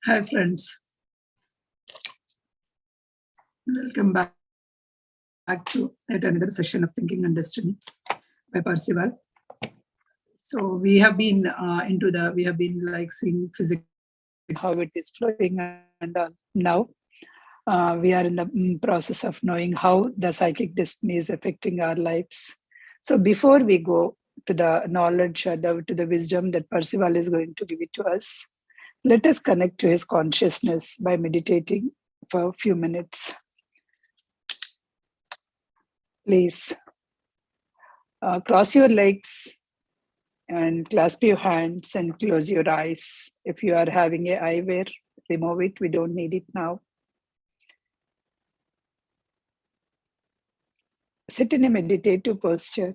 Hi friends, welcome back to yet another session of Thinking and Destiny by Percival. So we have been like seeing physics, how it is flowing, and now we are in the process of knowing how the psychic destiny is affecting our lives. So before we go to the knowledge, to the wisdom that Percival is going to give it to us, let us connect to his consciousness by meditating for a few minutes. Please cross your legs and clasp your hands and close your eyes. If you are having an eyewear, remove it. We don't need it now. Sit in a meditative posture.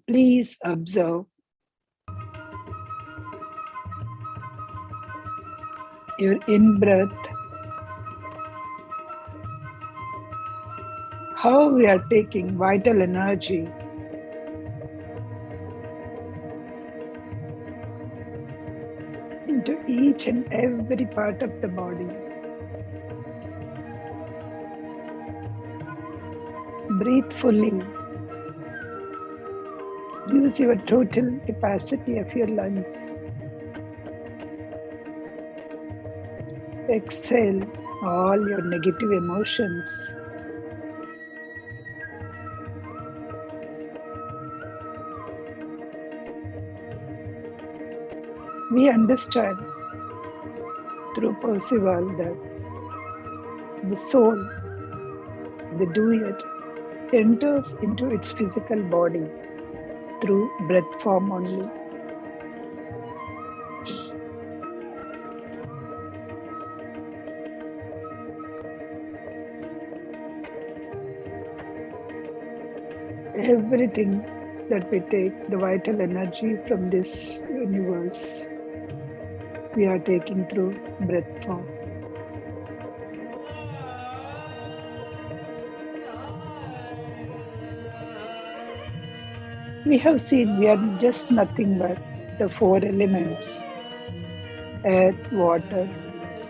Please observe your in-breath, how we are taking vital energy into each and every part of the body. Breathe fully. Use your total capacity of your lungs. Exhale all your negative emotions. We understand through Percival that the soul, the doer, enters into its physical body through breath form only. Everything that we take, the vital energy from this universe, we are taking through breath form. We have seen we are just nothing but the four elements: earth, water,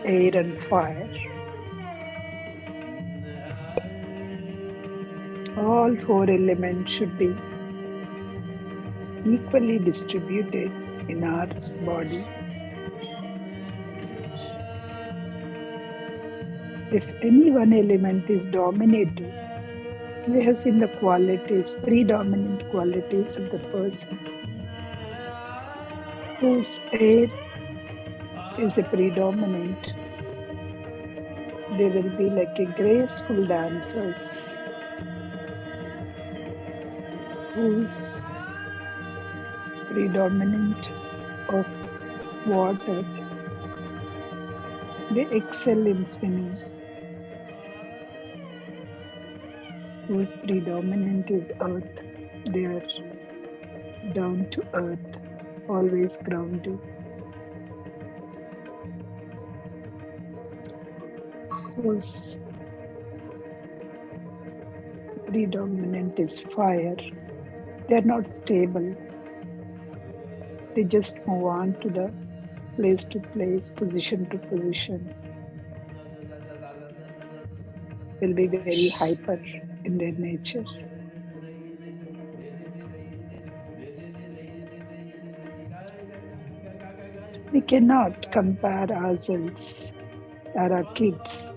air, and fire. All four elements should be equally distributed in our body. If any one element is dominated, we have seen the qualities, predominant qualities of the person whose air is a predominant. They will be like a graceful dancers whose predominant of water. They excel in swimming. Whose predominant is earth. They are down to earth, always grounded. Whose predominant is fire. They are not stable. They just move on to the place to place, position to position. Will be very hyper in their nature. So we cannot compare ourselves or our kids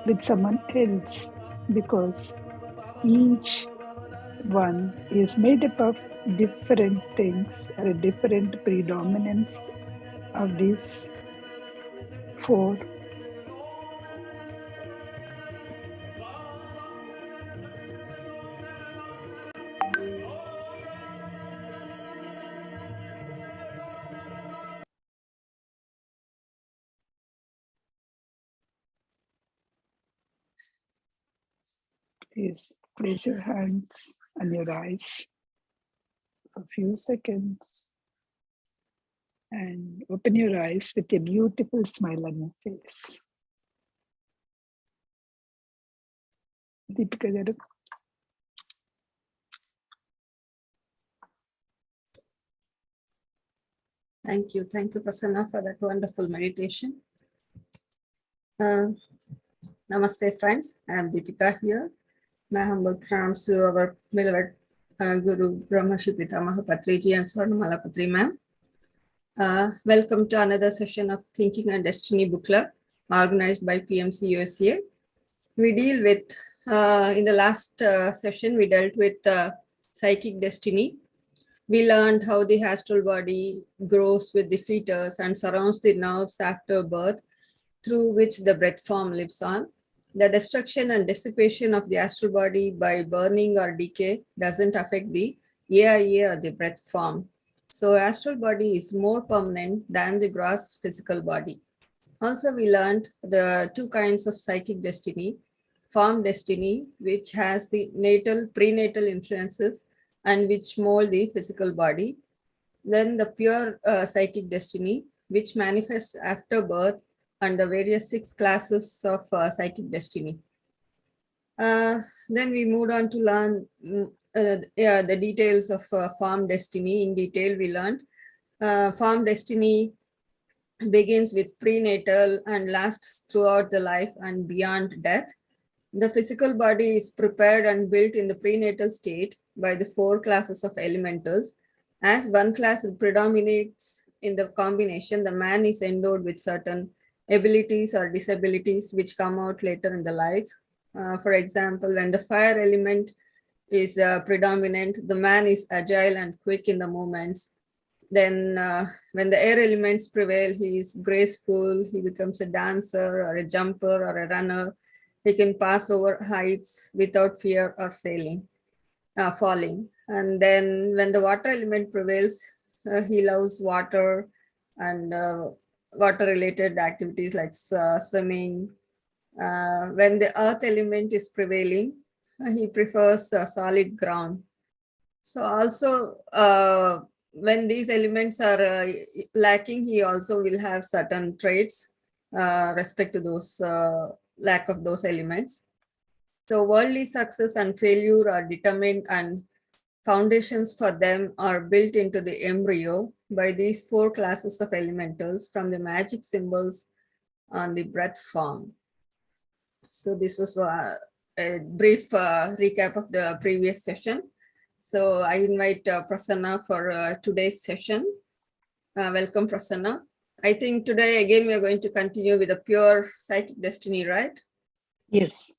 with someone else because each one is made up of different things or a different predominance of these four. Please place your hands on your eyes for a few seconds and open your eyes with a beautiful smile on your face. Deepika garu. Thank you, Prasanna, for that wonderful meditation. Namaste, friends. I am Deepika here. My humble pranams to our beloved Guru Brahmashi Pitamaha Patriji and Swarnamala Patri ma'am. Welcome to another session of Thinking and Destiny Book Club, organized by PMC USA. We deal with, in the last session, we dealt with psychic destiny. We learned how the astral body grows with the fetus and surrounds the nerves after birth, through which the breath form lives on. The destruction and dissipation of the astral body by burning or decay doesn't affect the AIA or the breath form. So astral body is more permanent than the gross physical body. Also, we learned the two kinds of psychic destiny: form destiny, which has the prenatal influences and which mold the physical body. Then the pure psychic destiny, which manifests after birth, and the various 6 classes of psychic destiny. Then we moved on to learn the details of form destiny. In detail, we learned form destiny begins with prenatal and lasts throughout the life and beyond death. The physical body is prepared and built in the prenatal state by the 4 classes of elementals. As one class predominates in the combination, the man is endowed with certain abilities or disabilities which come out later in the life. For example, when the fire element is predominant, the man is agile and quick in the movements. Then when the air elements prevail, he is graceful, he becomes a dancer or a jumper or a runner. He can pass over heights without fear or falling. And then when the water element prevails, he loves water and water-related activities like swimming. When the earth element is prevailing, he prefers solid ground. So also, when these elements are lacking, he also will have certain traits respect to those lack of those elements. So worldly success and failure are determined, and foundations for them are built into the embryo by these 4 classes of elementals from the magic symbols on the breath form. So this was a brief recap of the previous session. So I invite Prasanna for today's session. Welcome, Prasanna. I think today again we are going to continue with a pure psychic destiny, right? Yes.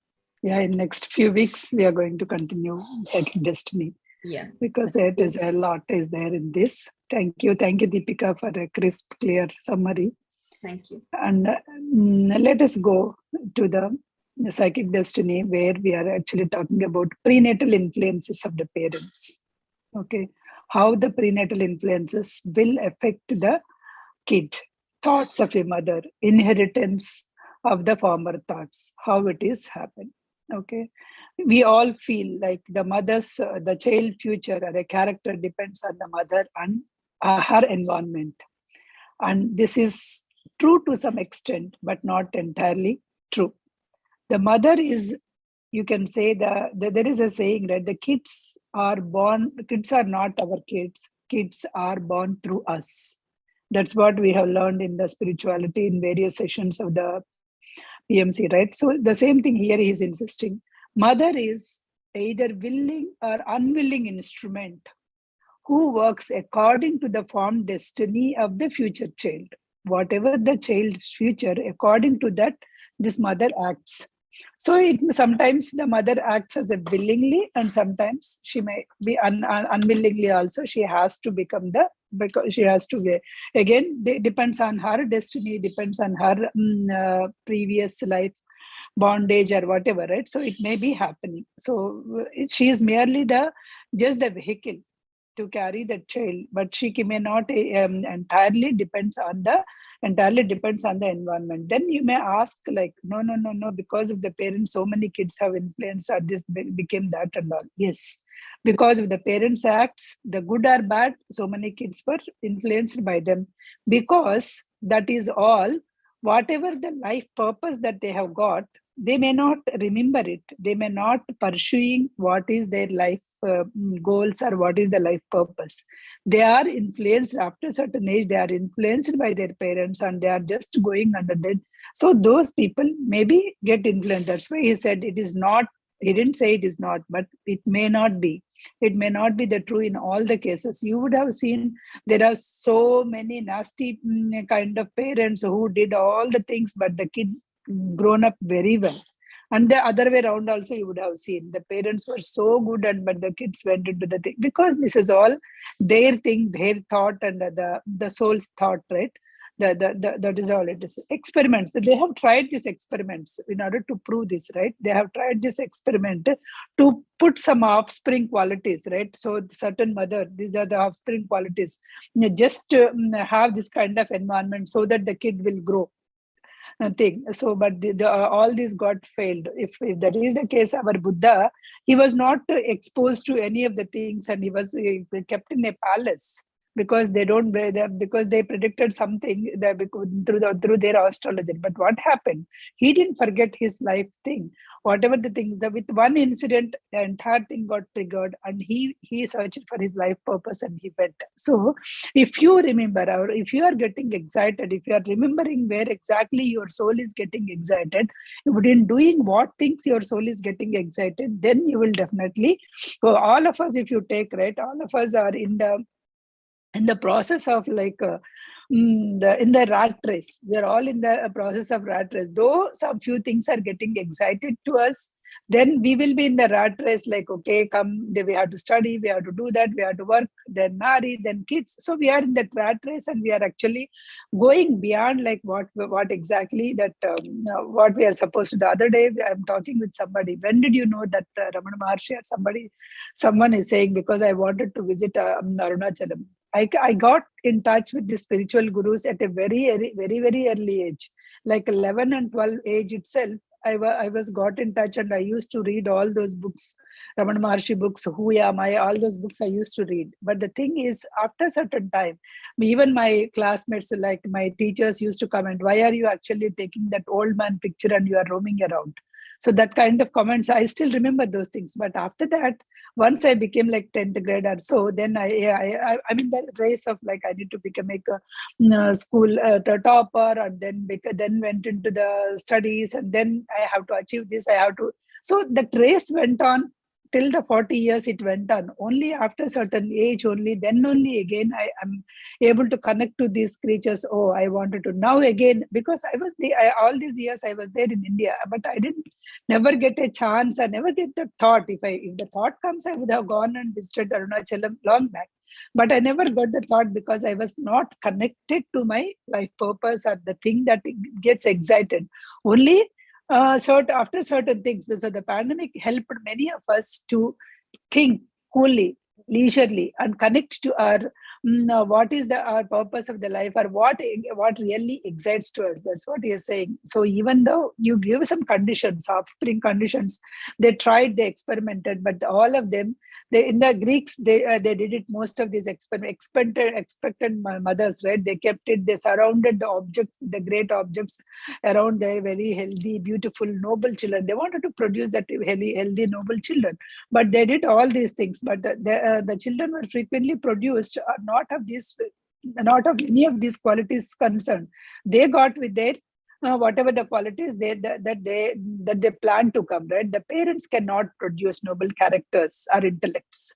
Yeah, in next few weeks we are going to continue psychic destiny. Yeah. Because it is a lot is there in this. Thank you, Deepika, for a crisp, clear summary. Thank you. And let us go to the psychic destiny, where we are actually talking about prenatal influences of the parents. Okay, how the prenatal influences will affect the kid, thoughts of a mother, inheritance of the former thoughts, how it is happened. Okay, we all feel like the mother's, the child future or a character depends on the mother and her environment. And this is true to some extent, but not entirely true. The mother is, you can say there is a saying that the kids are not our kids are born through us. That's what we have learned in the spirituality in various sessions of the PMC, right? So the same thing here he is insisting. Mother is either willing or unwilling instrument who works according to the formed destiny of the future child. Whatever the child's future, according to that, this mother acts. So sometimes the mother acts as a willingly, and sometimes she may be unwillingly also. She has to because she has to, again, depends on her destiny, depends on her previous life bondage or whatever, right? So it may be happening. So she is merely just the vehicle to carry the child, but she may not entirely depends on the environment. Then you may ask, like, no, because of the parents, so many kids have influenced, or this became that and all. Yes, because of the parents' acts, the good or bad, so many kids were influenced by them, because that is all. Whatever the life purpose that they have got, they may not remember it. They may not pursuing what is their life goals or what is the life purpose. They are influenced after a certain age. They are influenced by their parents and they are just going under that. So those people maybe get influenced. That's why he said it is not. He didn't say it is not, but it may not be. It may not be the true in all the cases. You would have seen there are so many nasty kind of parents who did all the things, but the kid grown up very well. And the other way around also you would have seen the parents were so good and but the kids went into the thing, because this is all their thing, their thought, and the soul's thought, right? That is all it is. Experiments, they have tried these experiments in order to prove this, right? They have tried this experiment to put some offspring qualities, right? So certain mother, these are the offspring qualities, just have this kind of environment so that the kid will grow thing. So but all these got failed. If that is the case, our Buddha, he was not exposed to any of the things, and he was kept in a palace because they don't because they predicted something that through their astrology. But what happened, he didn't forget his life thing. Whatever the thing, with one incident the entire thing got triggered, and he searched for his life purpose and he went. So if you remember, or if you are getting excited, if you are remembering where exactly your soul is getting excited, in doing what things your soul is getting excited, then you will definitely. So all of us, if you take, right, all of us are in the process of like in the rat race. We are all in the process of rat race. Though some few things are getting excited to us, then we will be in the rat race, like, okay, come, we have to study, we have to do that, we have to work, then marry, then kids. So we are in that rat race, and we are actually going beyond like what exactly that what we are supposed to. The other day I'm talking with somebody, when did you know that Ramana Maharshi or someone is saying, because I wanted to visit Arunachalam. I got in touch with the spiritual gurus at a very, very, very early age, like 11 and 12 age itself. I was got in touch, and I used to read all those books, Ramana Maharshi books, Who Am I, all those books I used to read. But the thing is, after a certain time, even my classmates, like my teachers, used to comment, why are you actually taking that old man picture and you are roaming around? So that kind of comments, I still remember those things. But after that, once I became like 10th grade or so, then I'm in the race of like, I need to become a school the topper, and then went into the studies, and then I have to achieve this, I have to. So that race went on till the 40 years it went on. Only after a certain age, only again I am able to connect to these creatures. Oh, I wanted to now again, because I was all these years I was there in India, but I didn't never get a chance. I never get the thought. If the thought comes, I would have gone and visited Arunachalam long back. But I never got the thought because I was not connected to my life purpose or the thing that gets excited. Only after certain things. So the pandemic helped many of us to think coolly, leisurely, and connect to our what is our purpose of the life, or what really excites to us. That's what he is saying. So even though you give some conditions, offspring conditions, they tried, they experimented, but all of them, in the Greeks, they did it. Most of these expected mothers, right? They kept it. They surrounded the objects, the great objects, around their very healthy, beautiful, noble children. They wanted to produce that healthy, noble children. But they did all these things. But the children were frequently produced not of any of these qualities concerned. They got with their whatever the qualities that they plan to come, right? The parents cannot produce noble characters or intellects.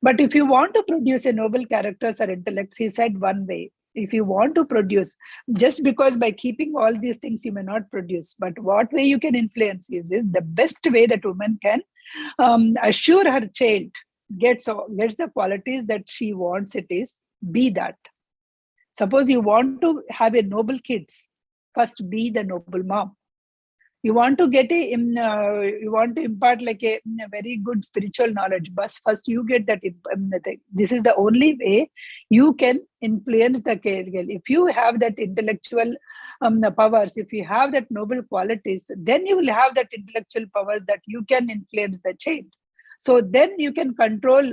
But if you want to produce a noble characters or intellects, he said one way. If you want to produce, just because by keeping all these things you may not produce, but what way you can influence is the best way that woman can assure her child gets the qualities that she wants. It is be that. Suppose you want to have a noble kids, first be the noble mom. You want to get you want to impart like a very good spiritual knowledge, but first you get that. This is the only way you can influence the girl. If you have that intellectual powers, if you have that noble qualities, then you will have that intellectual powers that you can influence the child. So then you can control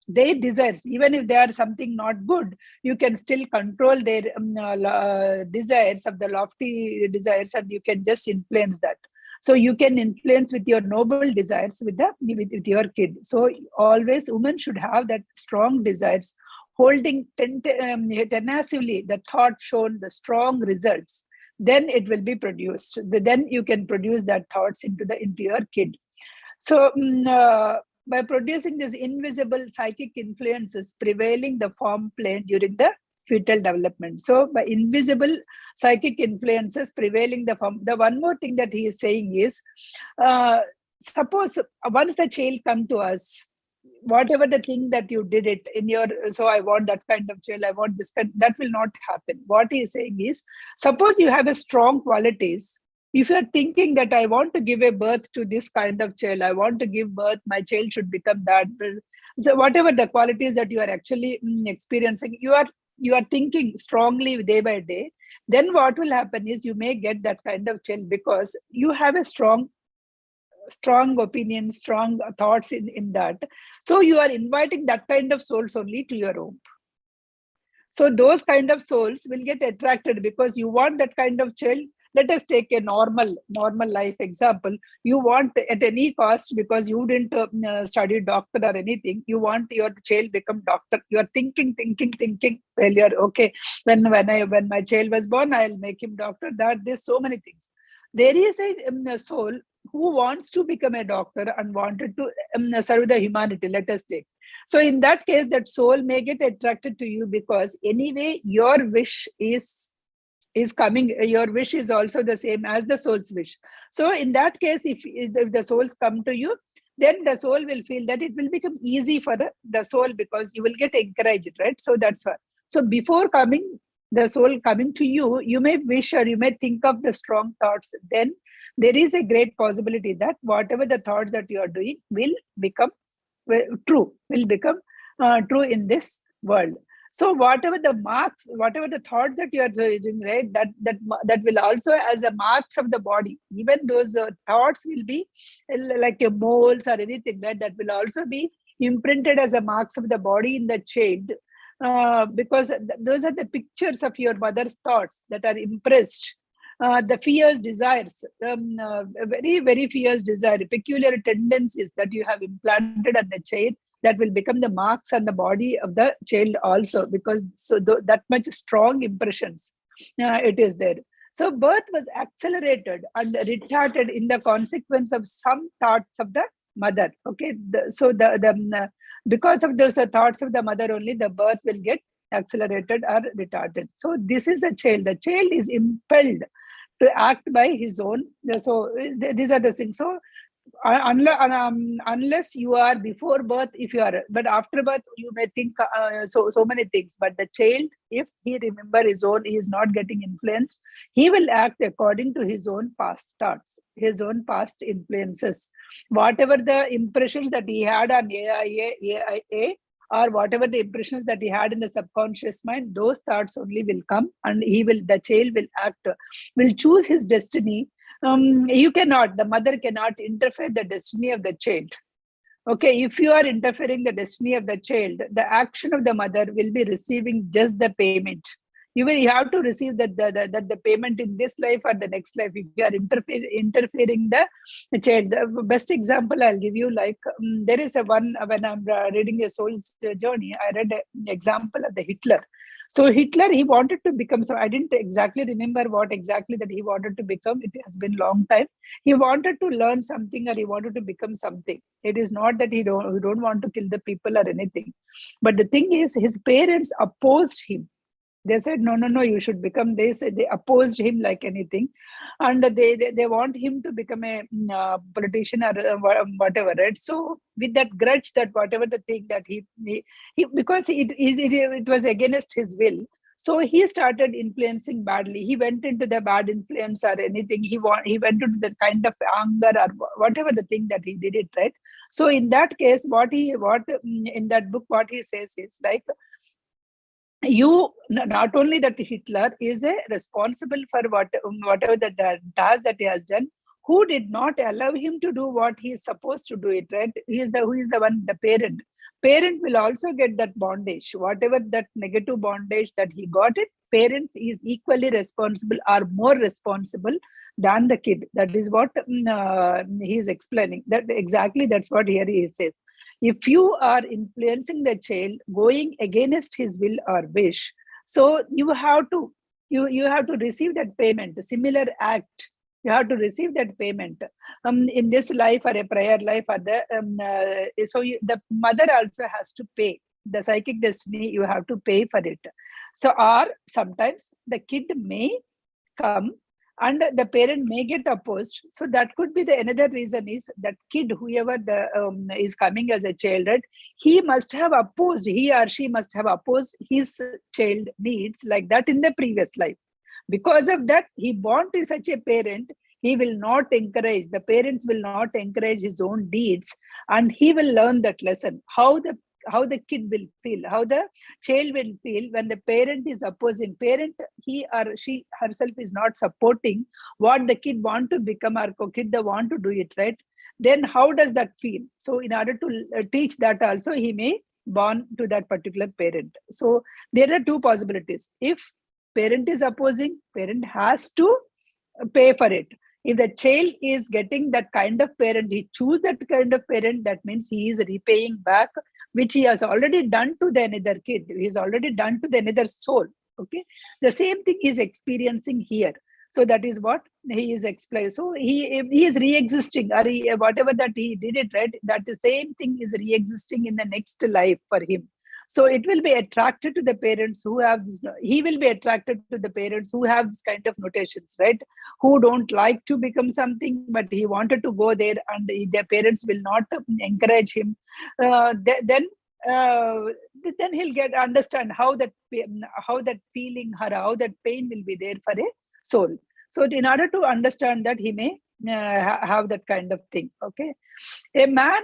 their desires. Even if they are something not good, you can still control their desires, of the lofty desires, and you can just influence that. So you can influence with your noble desires with your kid. So always women should have that strong desires, holding tenaciously the thought shown the strong results. Then it will be produced. Then you can produce that thoughts into your kid. So by producing these invisible psychic influences prevailing the form plane during the fetal development. So by invisible psychic influences prevailing the form, the one more thing that he is saying is, suppose once the child come to us, whatever the thing that you did it in your, so I want that kind of child, I want this kind, that will not happen. What he is saying is, suppose you have a strong qualities. If you are thinking that I want to give a birth to this kind of child, I want to give birth, my child should become that. So whatever the qualities that you are actually experiencing, you are thinking strongly day by day, then what will happen is you may get that kind of child because you have a strong opinion, strong thoughts in that. So you are inviting that kind of souls only to your home. So those kind of souls will get attracted because you want that kind of child. Let us take a normal life example. You want at any cost, because you didn't study doctor or anything, you want your child become doctor. You are thinking. Well, you are okay. When my child was born, I'll make him doctor. There's so many things. There is a soul who wants to become a doctor and wanted to serve the humanity. Let us take. So in that case, that soul may get attracted to you because anyway your wish is coming. Your wish is also the same as the soul's wish. So in that case, if the souls come to you, then the soul will feel that it will become easy for the soul because you will get encouraged, right? So that's why. So before the soul coming to you, you may wish or you may think of the strong thoughts. Then there is a great possibility that whatever the thoughts that you are doing will become true, true in this world. So whatever the marks, whatever the thoughts that you are doing, right, that will also as a marks of the body. Even those thoughts will be like a moles or anything, right? That will also be imprinted as a marks of the body in the child, because those are the pictures of your mother's thoughts that are impressed. The fears, desires, very, very fierce desire, peculiar tendencies that you have implanted on the child, that will become the marks on the body of the child also, because that much strong impressions it is there. So birth was accelerated and retarded in the consequence of some thoughts of the mother. Okay, because of those thoughts of the mother only, the birth will get accelerated or retarded. So this is the child. The child is impelled to act by his own. So these are the things. So unless you are before birth, if you are, but after birth you may think so many things. But the child, if he remember his own, he is not getting influenced, he will act according to his own past thoughts, his own past influences. Whatever the impressions that he had on AIA, or whatever the impressions that he had in the subconscious mind, those thoughts only will come, and the child will act, will choose his destiny. The mother cannot interfere the destiny of the child. Okay, if you are interfering the destiny of the child, the action of the mother will be receiving just the payment. You have to receive the payment in this life or the next life. If you are interfering the child, the best example I'll give you, like there is when I'm reading a soul's journey, I read an example of the Hitler. So Hitler, he wanted to become, so I didn't exactly remember what exactly that he wanted to become. It has been a long time. He wanted to learn something, or he wanted to become something. It is not that he don't want to kill the people or anything. But the thing is, his parents opposed him. They said, no, you should become this. They opposed him like anything. And they want him to become a politician or whatever, right? So with that grudge, that whatever the thing that he because it was against his will. So he started influencing badly. He went into the bad influence or anything. He went into the kind of anger or whatever the thing that he did it, right? So in that case, what in that book, what he says is like, not only that Hitler is responsible for whatever the task that he has done, who did not allow him to do what he is supposed to do it, right? Who is the one, the parent. Parent will also get that bondage, whatever that negative bondage that he got it. Parents is equally responsible or more responsible than the kid. That is what he is explaining. That exactly, that's what here he says. If you are influencing the child going against his will or wish, so you have to receive that payment. A similar act, you have to receive that payment in this life or a prior life, or the the mother also has to pay the psychic destiny. You have to pay for it. So, or sometimes the kid may come and the parent may get opposed. So that could be the another reason is that kid, whoever the is coming as a child, right, he must have opposed, he or she must have opposed his child needs like that in the previous life. Because of that, he born to such a parent, he will not encourage, the parents will not encourage his own deeds, and he will learn that lesson, how the kid will feel, how the child will feel when the parent is opposing. Parent, he or she herself is not supporting what the kid want to become, or kid they want to do it, right? Then how does that feel? So in order to teach that also, he may born to that particular parent. So there are two possibilities. If parent is opposing, parent has to pay for it. If the child is getting that kind of parent, he choose that kind of parent, that means he is repaying back, which he has already done to the another kid. He has already done to the another soul. Okay. The same thing is experiencing here. So that is what he is explaining. So he is re-existing, or whatever that he did it, right? That the same thing is re-existing in the next life for him. So it will be attracted to the parents who have this, he will be attracted to the parents who have this kind of notations, right? Who don't like to become something, but he wanted to go there, and their parents will not encourage him. Then he'll get understand how that feeling, or how that pain will be there for a soul. So in order to understand that, he may have that kind of thing. Okay. A man,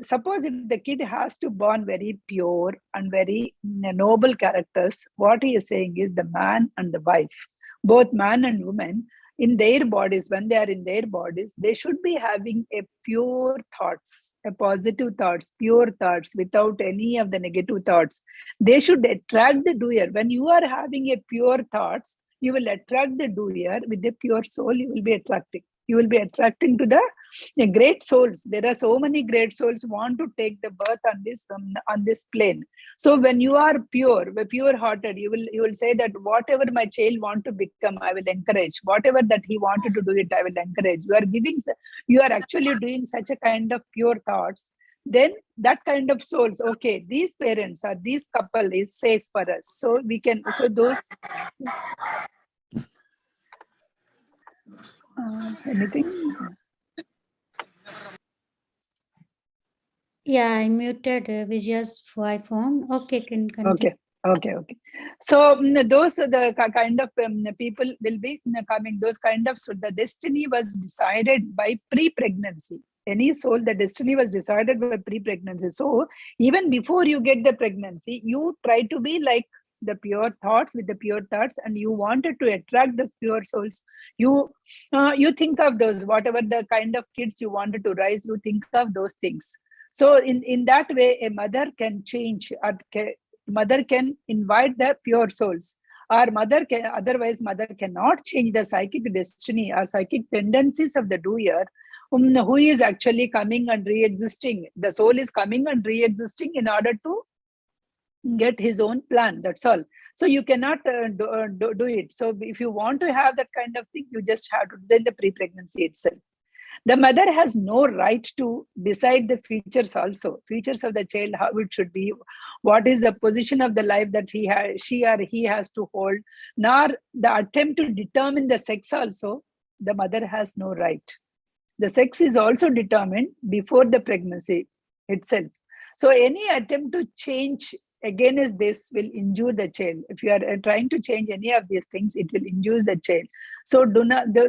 suppose if the kid has to born very pure and very noble characters, what he is saying is the man and the wife, both man and woman, in their bodies, when they are in their bodies, they should be having a pure thoughts, a positive thoughts, pure thoughts, without any of the negative thoughts. They should attract the doer. When you are having a pure thoughts, you will attract the doer. With the pure soul, you will be attracting. You will be attracting to the great souls. There are so many great souls want to take the birth on this plane. So when you are pure hearted, you will say that whatever my child want to become, I will encourage. Whatever that he wanted to do it, I will encourage. You are actually doing such a kind of pure thoughts. Then that kind of souls, okay, these parents or this couple is safe for us. So we can, so those anything. Yeah, I muted Vijaya's phone. Okay, can continue. Okay. So those are the kind of people will be coming. Those kind of, so the destiny was decided by pre-pregnancy. Any soul, the destiny was decided by pre-pregnancy. So even before you get the pregnancy, you try to be like the pure thoughts, with the pure thoughts, and you wanted to attract the pure souls. You think of those, whatever the kind of kids you wanted to raise, you think of those things. So in that way, a mother can change, or mother can invite the pure souls, or otherwise mother cannot change the psychic destiny or psychic tendencies of the doer, who is actually coming and re-existing. The soul is coming and re-existing in order to get his own plan. That's all. So you cannot do it. So if you want to have that kind of thing, you just have to do in the pre-pregnancy itself. The mother has no right to decide the futures also, futures of the child, how it should be, what is the position of the life that she or he has to hold, nor the attempt to determine the sex also. The mother has no right. The sex is also determined before the pregnancy itself. So any attempt to change against this will injure the child. If you are trying to change any of these things, it will injure the child. So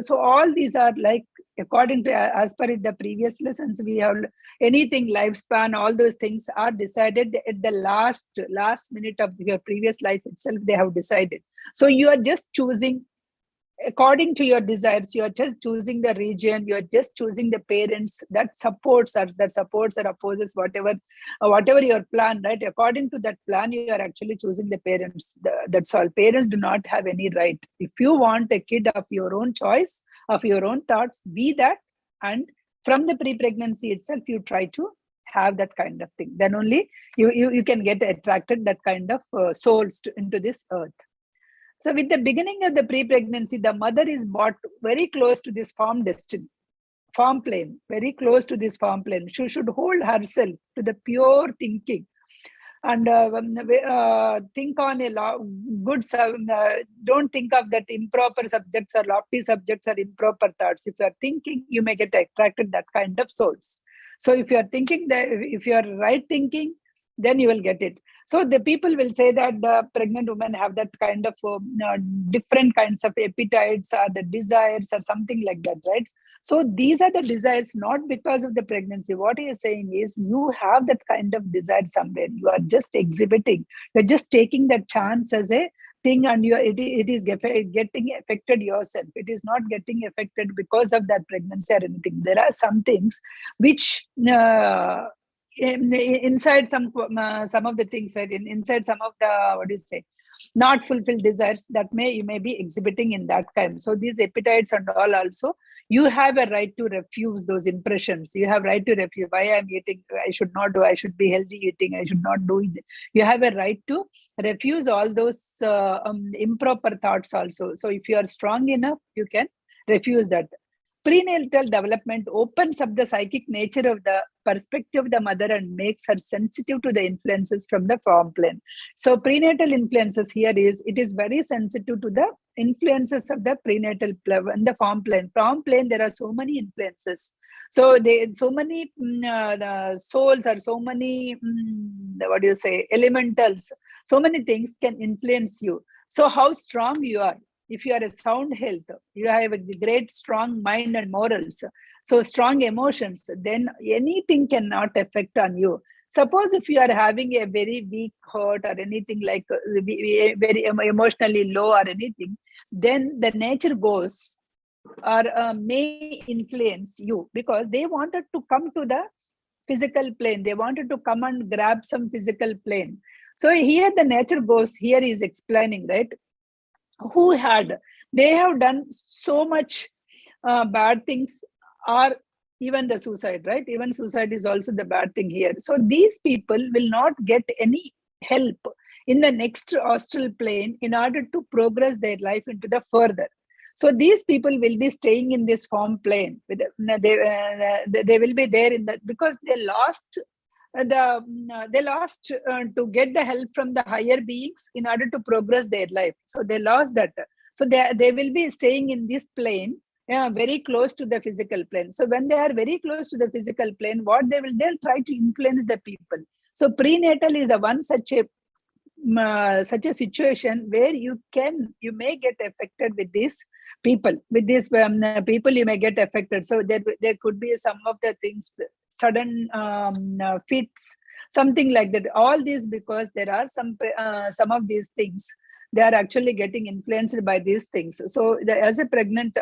so all these are like, according to, as per the previous lessons, we have anything lifespan, all those things are decided at the last minute of your previous life itself. They have decided. So you are just choosing according to your desires, you are just choosing the region, you are just choosing the parents that supports us, that supports or opposes whatever your plan, right? According to that plan, you are actually choosing the parents. That's all. Parents do not have any right. If you want a kid of your own choice, of your own thoughts, be that, and from the pre-pregnancy itself, you try to have that kind of thing. Then only you can get attracted that kind of souls into this earth. So with the beginning of the pre-pregnancy, the mother is brought very close to this form destiny, form plane, very close to this form plane. She should hold herself to the pure thinking and think on a good, don't think of that improper subjects or lofty subjects or improper thoughts. If you are thinking, you may get attracted that kind of souls. So if you are thinking that, if you are right thinking, then you will get it. So the people will say that the pregnant women have that kind of different kinds of appetites or the desires or something like that, right? So these are the desires not because of the pregnancy. What he is saying is you have that kind of desire somewhere. You are just exhibiting. You're just taking that chance as a thing, and it is getting affected yourself. It is not getting affected because of that pregnancy or anything. There are some things which inside some of the things, right? Inside some of the not fulfilled desires that you may be exhibiting in that time. So these appetites and all also, you have a right to refuse those impressions. You have right to refuse. Why I'm eating? I should not do. I should be healthy eating. I should not do it. You have a right to refuse all those improper thoughts also. So if you are strong enough, you can refuse that. Prenatal development opens up the psychic nature of the perspective of the mother and makes her sensitive to the influences from the form plane. So prenatal influences here it is very sensitive to the influences of the prenatal plane and the form plane. Form plane, there are so many influences. So so many the souls or so many elementals, so many things can influence you. So how strong you are. If you are a sound health, you have a great strong mind and morals, so strong emotions, then anything cannot affect on you. Suppose if you are having a very weak heart or anything like very emotionally low or anything, then the nature goes or may influence you because they wanted to come to the physical plane. They wanted to come and grab some physical plane. So here the nature goes, here is explaining, right? They have done so much bad things, or even the suicide, right? Even suicide is also the bad thing here. So these people will not get any help in the next astral plane in order to progress their life into the further. So these people will be staying in this form plane. They will be there in that because they lost to get the help from the higher beings in order to progress their life. So they lost that. So they will be staying in this plane, very close to the physical plane. So when they are very close to the physical plane, they'll try to influence the people. So prenatal is such a situation where you may get affected with these people. With these people, you may get affected. So there could be some of the things, sudden fits, something like that. All this because there are some of these things, they are actually getting influenced by these things. So as a pregnant,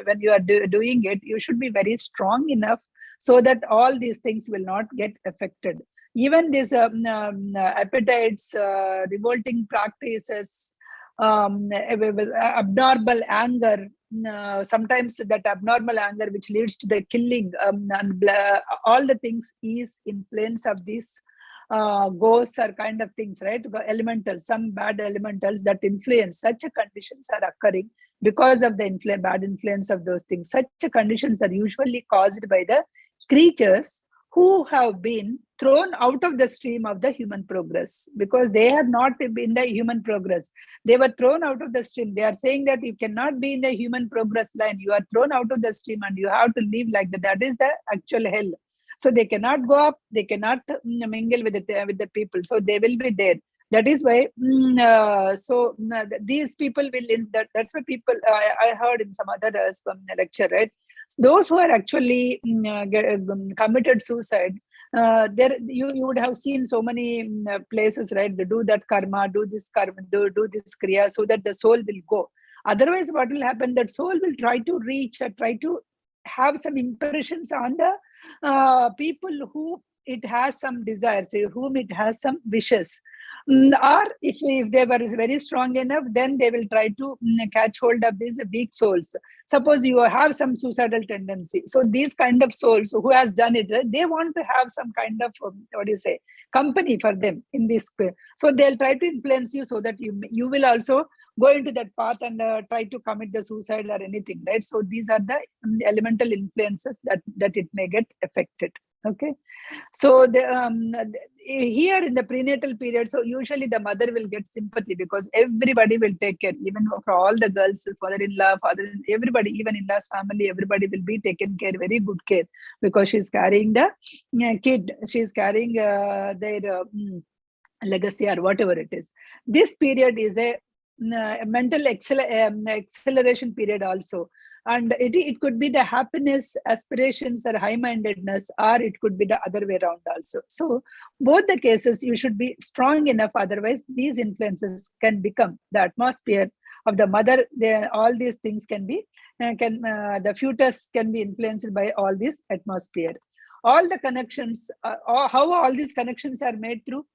when you are doing it, you should be very strong enough so that all these things will not get affected. Even these appetites, revolting practices, abnormal anger, sometimes that abnormal anger which leads to the killing, and all the things is influence of these ghosts or kind of things, right? Elementals, some bad elementals that influence, such conditions are occurring because of the bad influence of those things. Such conditions are usually caused by the creatures who have been thrown out of the stream of the human progress, because they have not been in the human progress. They were thrown out of the stream. They are saying that you cannot be in the human progress line. You are thrown out of the stream and you have to live like that. That is the actual hell. So they cannot go up. They cannot mingle with the people. So they will be there. That is why. These people will. That's why people. I heard in some other lecture, right? Those who are actually committed suicide, there you would have seen so many places, right? They do that karma, do this karma, do this kriya, so that the soul will go. Otherwise, what will happen? That soul will try to reach or try to have some impressions on the people who it has some desires, whom it has some wishes. Or if they were very strong enough, then they will try to catch hold of these weak souls. Suppose you have some suicidal tendency. So these kind of souls who has done it, they want to have some kind of, company for them in this. So they'll try to influence you so that you will also go into that path and try to commit the suicide or anything, right? So these are the elemental influences that it may get affected. Okay. So here in the prenatal period, so usually the mother will get sympathy because everybody will take care, even for all the girls, father-in-law, everybody, even in-laws family, everybody will be taken care, very good care, because she's carrying the kid, she's carrying their legacy or whatever it is. This period is a mental acceleration period also. And it could be the happiness, aspirations, or high-mindedness, or it could be the other way around also. So both the cases, you should be strong enough. Otherwise, these influences can become the atmosphere of the mother. All these things can be, the fetus can be influenced by all this atmosphere. All the connections, how all these connections are made through,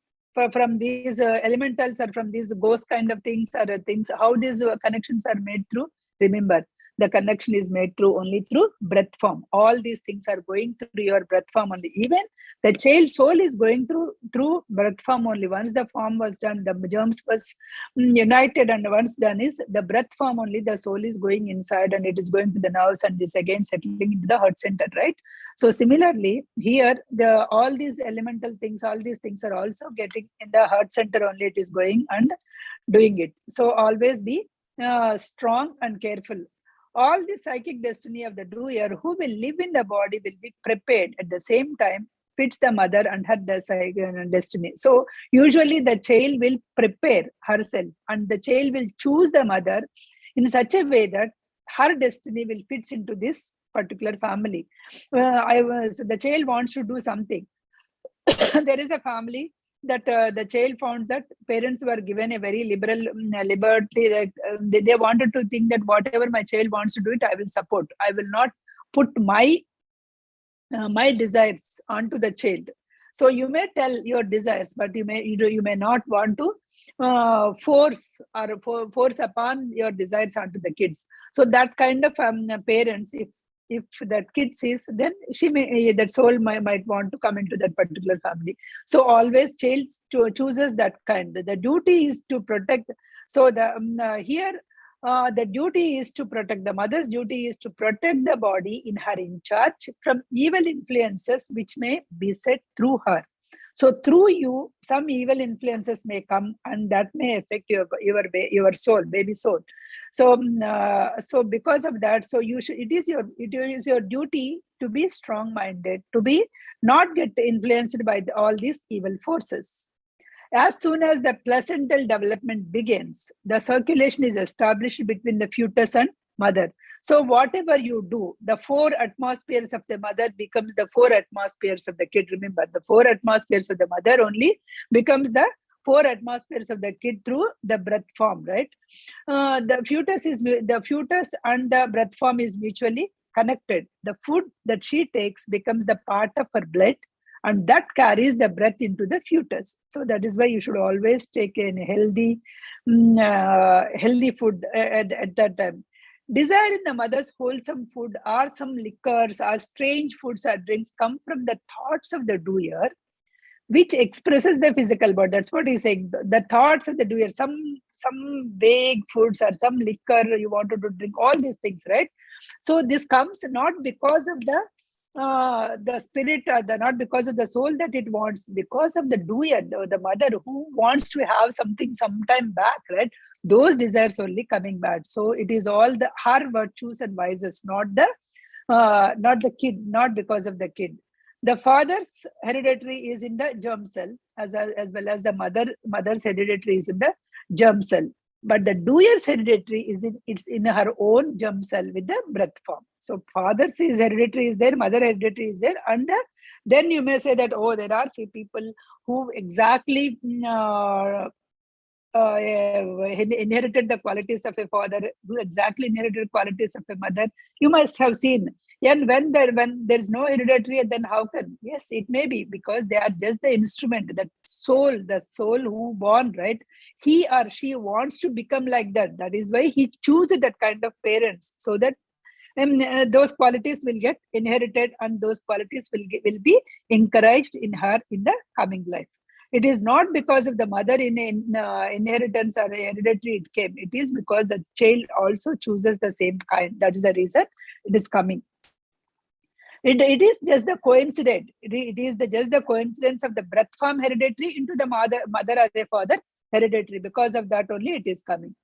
from these elementals or from these ghost kind of things or things, how these connections are made through. Remember, the connection is made through only through breath form. All these things are going through your breath form only. Even the child soul is going through breath form only. Once the form was done, the germs was united, and once done is the breath form only, the soul is going inside and it is going to the nerves and is again settling into the heart center, right? So similarly here, all these elemental things, all these things are also getting in the heart center only. It is going and doing it. So always be strong and careful. All the psychic destiny of the doer who will live in the body will be prepared at the same time fits the mother and her destiny. So usually the child will prepare herself and the child will choose the mother in such a way that her destiny will fit into this particular family. The child wants to do something. There is a family that the child found that parents were given a very liberal liberty. They wanted to think that whatever my child wants to do it, I will support. I will not put my desires onto the child. So you may tell your desires, but you may not want to force upon your desires onto the kids. So that kind of parents, if that kid sees, then that soul might want to come into that particular family. So always child chooses that kind. The duty is to protect. So here the duty is to protect. The mother's duty is to protect the body in her in charge from evil influences which may beset through her. So through you, some evil influences may come, and that may affect your soul, baby soul. So so because of that, so it is your duty to be strong-minded, to be not get influenced by all these evil forces. As soon as the placental development begins, the circulation is established between the fetus and mother. So whatever you do, the 4 atmospheres of the mother becomes the 4 atmospheres of the kid. Remember, the 4 atmospheres of the mother only becomes the 4 atmospheres of the kid through the breath form, right? The fetus and the breath form is mutually connected. The food that she takes becomes the part of her blood, and that carries the breath into the fetus. So that is why you should always take a healthy food at that time. Desire in the mother's wholesome food or some liquors or strange foods or drinks come from the thoughts of the doer, which expresses the physical body. That's what he's saying. The thoughts of the doer, some vague foods or some liquor you wanted to drink, all these things, right? So this comes not because of the spirit, not because of the soul that it wants, because of the doer, the mother who wants to have something sometime back, right? Those desires only coming back. So it is all her virtues and vices, not the kid, not because of the kid. The father's hereditary is in the germ cell, as well as the mother's hereditary is in the germ cell. But the doer's hereditary it's in her own germ cell with the breath form. So father's hereditary is there, mother hereditary is there, and then you may say that, oh, there are few people who exactly inherited the qualities of a father, who exactly inherited qualities of a mother. You must have seen. And when there's no hereditary, then how can? Yes, it may be because they are just the instrument, the soul who born, right? He or she wants to become like that. That is why he chooses that kind of parents, so that those qualities will get inherited, and those qualities will be encouraged in her in the coming life. It is not because of the mother in inheritance or hereditary it came. It is because the child also chooses the same kind. That is the reason it is coming. It is just the coincidence. It is just the coincidence of the birth form hereditary into the mother or the father hereditary. Because of that only it is coming.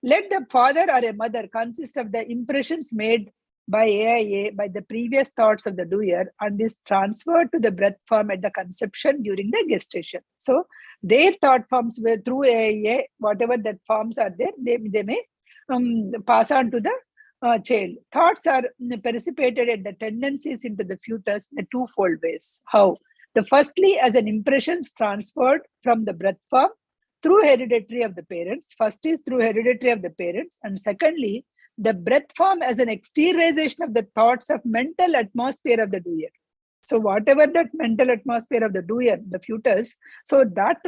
Let the father or a mother consist of the impressions made by AIA by the previous thoughts of the doer, and is transferred to the breath form at the conception during the gestation. So their thought forms were through AIA, whatever that forms are there, they may pass on to the child. Thoughts are precipitated at the tendencies into the fetus in a twofold ways. How? The firstly, as an impressions transferred from the breath form through hereditary of the parents. First is through hereditary of the parents, and secondly, the breath form as an exteriorization of the thoughts of mental atmosphere of the doer. So whatever that mental atmosphere of the doer, the fetus, so that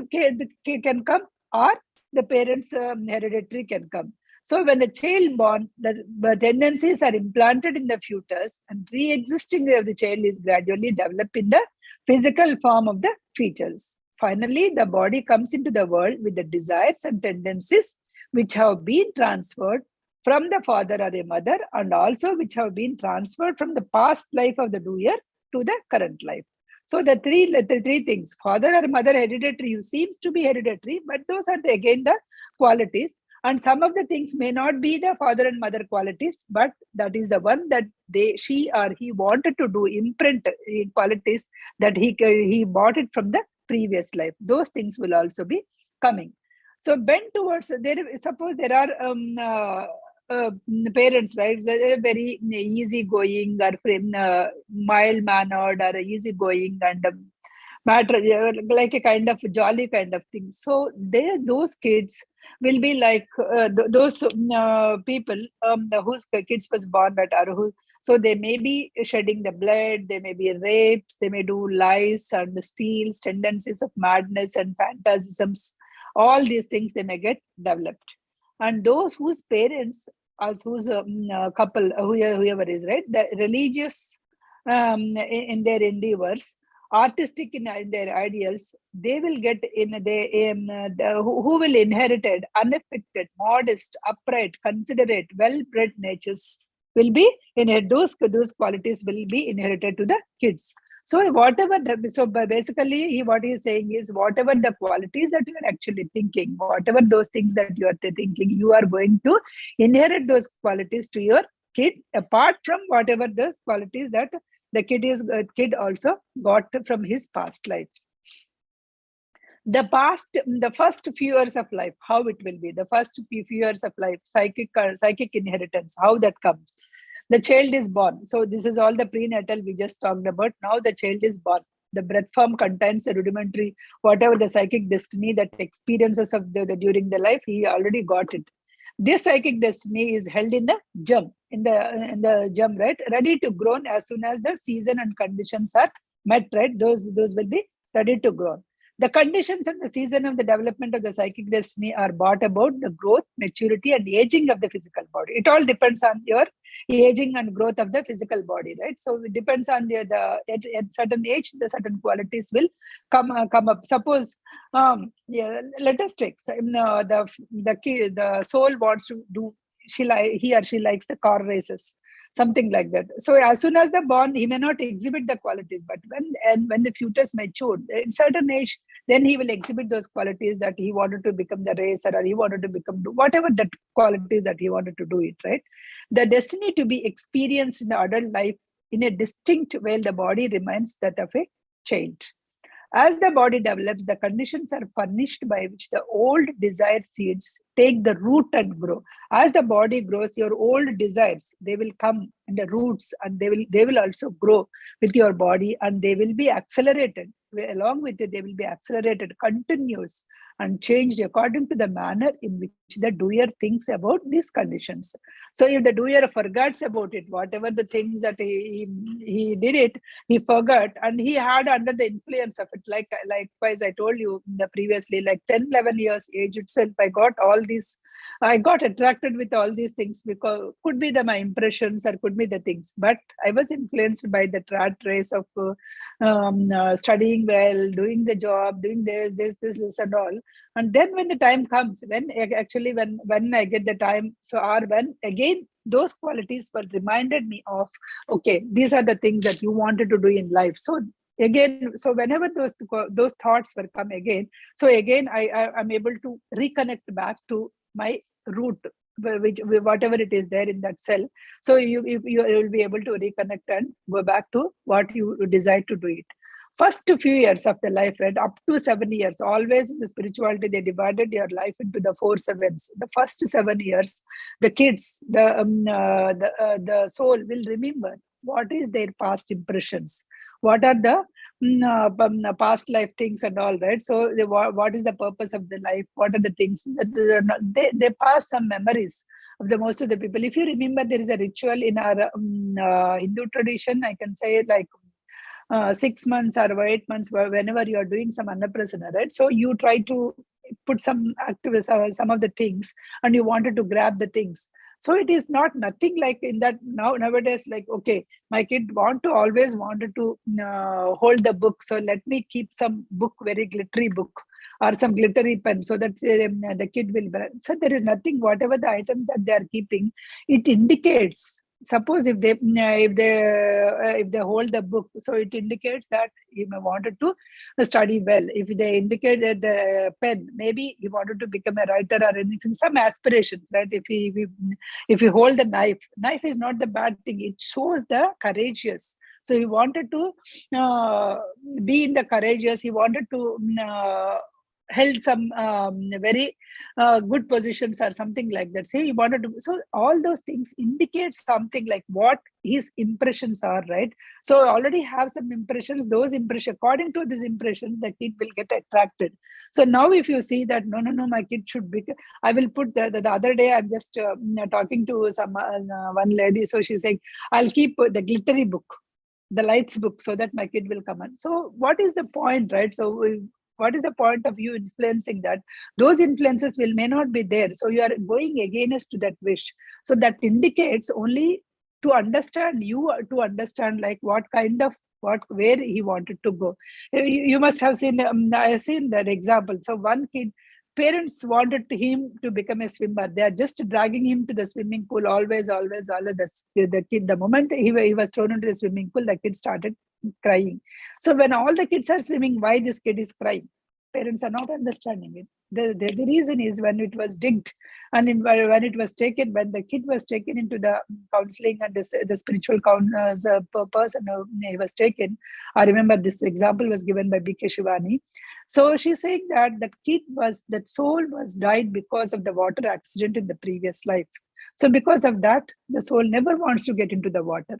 can come, or the parents' hereditary can come. So when the child born, the tendencies are implanted in the fetus, and pre-existing of the child is gradually developed in the physical form of the features. Finally, the body comes into the world with the desires and tendencies which have been transferred from the father or the mother, and also which have been transferred from the past life of the doer to the current life. So the three things, father or mother hereditary seems to be hereditary, but those are again the qualities. And some of the things may not be the father and mother qualities, but that is the one that she or he wanted to do, imprint qualities that he bought it from the previous life. Those things will also be coming. So bend towards, suppose there are parents, right? They're very easygoing or mild mannered or easygoing and matter, like a kind of jolly kind of thing. So those kids will be like those people whose kids was born at or who. So they may be shedding the blood, they may be rapes, they may do lies and steals, tendencies of madness and phantasms. All these things they may get developed. And those whose parents, as whose couple, whoever is, right, the religious in their endeavors, artistic in their ideals, they will get who will inherit it, unaffected, modest, upright, considerate, well-bred natures will be inherited. Those qualities will be inherited to the kids. So whatever basically what he is saying is, whatever the qualities that you are actually thinking, whatever those things that you are thinking, you are going to inherit those qualities to your kid, apart from whatever those qualities that the kid also got from his past lives. The first few years of life, how it will be, the first few years of life, psychic inheritance, how that comes. The child is born. So this is all the prenatal we just talked about. Now the child is born. The breath form contains a rudimentary, whatever the psychic destiny that experiences of during the life, he already got it. This psychic destiny is held in the germ, in the germ, right? Ready to grow as soon as the season and conditions are met, right? Those will be ready to grow. The conditions and the season of the development of the psychic destiny are brought about the growth, maturity, and aging of the physical body. It all depends on your aging and growth of the physical body, right? So it depends on at certain age, the certain qualities will come up. Suppose, let us take the soul wants to do, he or she likes the car races, something like that. So as soon as they're born, he may not exhibit the qualities, but when the fetus matured in certain age, then he will exhibit those qualities that he wanted to become the racer, or he wanted to become whatever that qualities that he wanted to do it, right? The destiny to be experienced in the adult life in a distinct way, the body remains that of a child. As the body develops, the conditions are furnished by which the old desired seeds take the root and grow. As the body grows, your old desires, they will come in the roots, and they will also grow with your body, and they will be accelerated. Along with it, they will be accelerated, continuous, and changed according to the manner in which the doer thinks about these conditions. So if the doer forgets about it, whatever the things that he did it, he forgot, and he had under the influence of it. Likewise, I told you previously, like 10, 11 years age itself, I got attracted with all these things, because could be my impressions or could be the things, but I was influenced by the rat race of studying well, doing the job, doing this and all. And then when the time comes, when I get the time, or when again those qualities were reminded me of, okay, these are the things that you wanted to do in life. So whenever those thoughts were come again, so again I'm able to reconnect back to my root, whatever it is there in that cell. So you will be able to reconnect and go back to what you desire to do it. First few years of the life, right, up to 7 years, always in the spirituality, they divided your life into the 4 sevens. The first 7 years, the kids, the soul will remember what is their past impressions, what are the past life things and all, right? So what is the purpose of the life? What are the things that they pass some memories of the most of the people. If you remember, there is a ritual in our Hindu tradition, I can say, like 6 months or 8 months, whenever you are doing some Anapanasati, right? So you try to put some activities, some of the things, and you wanted to grab the things. So it is not nothing like in that nowadays, like, okay, my kid always wanted to hold the book. So let me keep some book, very glittery book, or some glittery pen, so that the kid will. So there is nothing, whatever the items that they are keeping, it indicates. Suppose if they hold the book, so it indicates that he wanted to study well. If they indicate that the pen, maybe he wanted to become a writer or anything, some aspirations, right? If he hold the knife is not the bad thing. It shows the courageous. So he wanted to be in the courageous. He wanted to held some very good positions or something like that. Say he wanted to. So all those things indicate something like what his impressions are, right? So already have some impressions. Those impressions, according to these impressions, the kid will get attracted. So now if you see that, no, my kid should be, I will put the other day, I'm just talking to some one lady. So she's saying, I'll keep the glittery book, the lights book, so that my kid will come on. So what is the point, right? So what is the point of you influencing that? Those influences may not be there. So you are going against to that wish. So that indicates only to understand like what kind of, where he wanted to go. You must have seen, I have seen that example. So one kid, parents wanted him to become a swimmer. They are just dragging him to the swimming pool always. The kid, the moment he was thrown into the swimming pool, the kid started crying. So when all the kids are swimming, why this kid is crying? Parents are not understanding it. The reason is when it was digged, and when it was taken, when the kid was taken into the counseling and the spiritual person he was taken. I remember this example was given by B.K. Shivani. So she's saying that that soul was died because of the water accident in the previous life. So because of that, the soul never wants to get into the water.